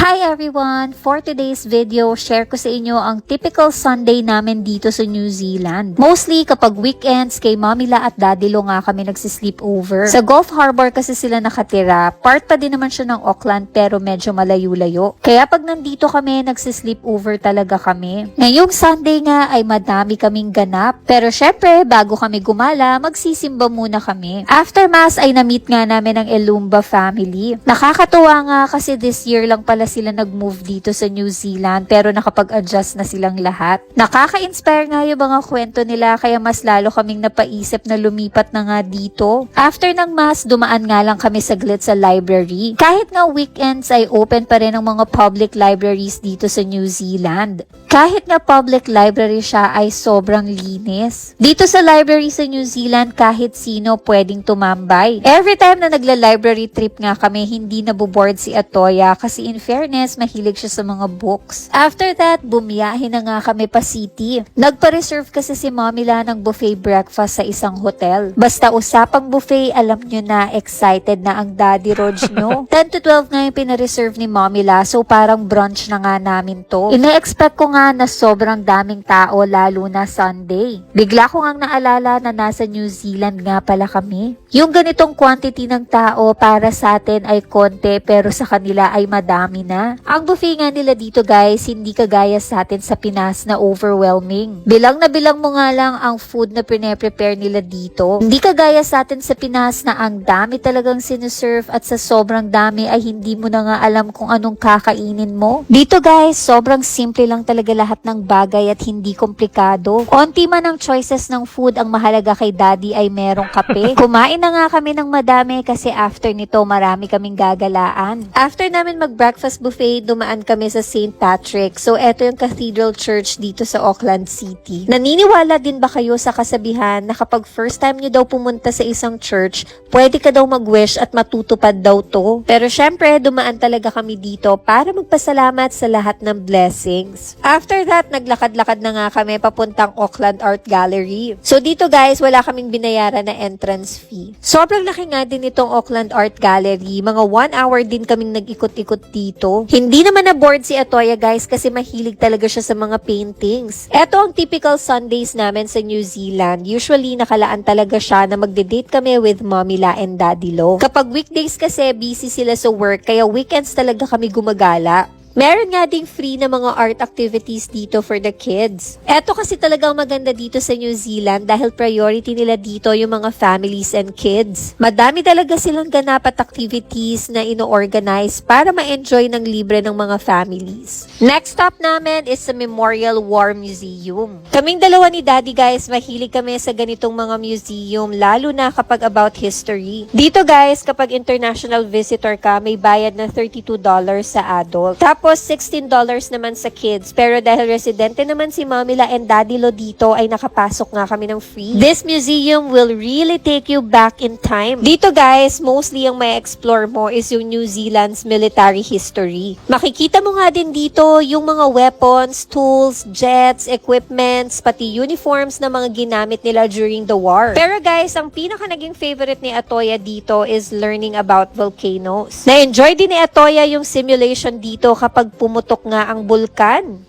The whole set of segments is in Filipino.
Hi everyone! For today's video, share ko sa inyo ang typical Sunday namin dito sa New Zealand. Mostly kapag weekends, kay Mamila at Daddy Lo nga kami nagsisleepover. Sa Gulf Harbor kasi sila nakatira, part pa din naman siya ng Auckland pero medyo malayo-layo. Kaya pag nandito kami, nagsisleepover talaga kami. Ngayong Sunday nga ay madami kaming ganap. Pero syempre, bago kami gumala, magsisimba muna kami. After mass ay na-meet nga namin ang Elumba family. Nakakatuwa nga kasi this year lang pala sila nag-move dito sa New Zealand pero nakapag-adjust na silang lahat. Nakaka-inspire nga yung mga kwento nila kaya mas lalo kaming napaisip na lumipat na nga dito. After ng mass, dumaan nga lang kami saglit sa library. Kahit nga weekends ay open pa rin ang mga public libraries dito sa New Zealand. Kahit nga public library siya ay sobrang linis. Dito sa library sa New Zealand kahit sino pwedeng tumambay. Every time na nagla-library trip nga kami, hindi naboboard si Atoya kasi in fairness, mahilig siya sa mga books. After that, bumiyahe na nga kami pa city. Nagpa-reserve kasi si Mamila ng buffet breakfast sa isang hotel. Basta usapang buffet, alam nyo na excited na ang Daddy Rog nyo. 10 to 12 nga yung pina-reserve ni Mamila so parang brunch na nga namin to. Ine-expect ko nga na sobrang daming tao lalo na Sunday. Bigla ko ngang naalala na nasa New Zealand nga pala kami. Yung ganitong quantity ng tao para sa atin ay konti pero sa kanila ay madami na. Ang buffet nga nila dito guys, hindi kagaya sa atin sa Pinas na overwhelming. Bilang na bilang mo nga lang ang food na pine-prepare nila dito. Hindi kagaya sa atin sa Pinas na ang dami talagang sinuserve at sa sobrang dami ay hindi mo na nga alam kung anong kakainin mo. Dito guys, sobrang simple lang talaga lahat ng bagay at hindi komplikado. Konti man ang choices ng food, ang mahalaga kay Daddy ay merong kape. Kumain na nga kami ng madami kasi after nito marami kaming gagalaan. After namin mag-breakfast buffet, dumaan kami sa St. Patrick. So eto yung Cathedral Church dito sa Auckland City. Naniniwala din ba kayo sa kasabihan na kapag first time nyo daw pumunta sa isang church, pwede ka daw mag-wish at matutupad daw to? Pero syempre, dumaan talaga kami dito para magpasalamat sa lahat ng blessings. After that, naglakad-lakad na nga kami papuntang Auckland Art Gallery. So dito guys, wala kaming binayaran na entrance fee. Sobrang laki nga din itong Auckland Art Gallery. Mga 1 hour din kaming nag-ikot-ikot dito. Hindi naman na-bored si Atoya guys kasi mahilig talaga siya sa mga paintings. Ito ang typical Sundays namin sa New Zealand. Usually, nakalaan talaga siya na magde-date kami with Mamila and Daddy Lo. Kapag weekdays kasi, busy sila sa work kaya weekends talaga kami gumagala. Meron nga ding free na mga art activities dito for the kids. Eto kasi talagang maganda dito sa New Zealand dahil priority nila dito yung mga families and kids. Madami talaga silang ganap at activities na ino-organize para ma-enjoy ng libre ng mga families. Next stop namin is sa Memorial War Museum. Kaming dalawa ni Daddy guys, mahilig kami sa ganitong mga museum lalo na kapag about history. Dito guys, kapag international visitor ka, may bayad na $32 sa adult. Tapos $16 naman sa kids. Pero dahil residente naman si Mamila and Daddy Lo dito, ay nakapasok nga kami ng free. This museum will really take you back in time. Dito guys, mostly ang may explore mo is yung New Zealand's military history. Makikita mo nga din dito yung mga weapons, tools, jets, equipments, pati uniforms na mga ginamit nila during the war. Pero guys, ang pinaka naging favorite ni Atoya dito is learning about volcanoes. Na-enjoy din ni Atoya yung simulation dito kapag pumutok nga ang bulkan.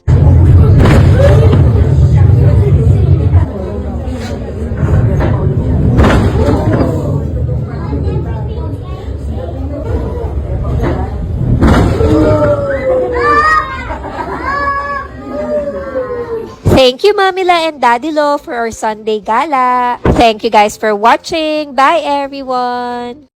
Thank you Mamila and Daddy Lo for our Sunday gala. Thank you guys for watching. Bye everyone!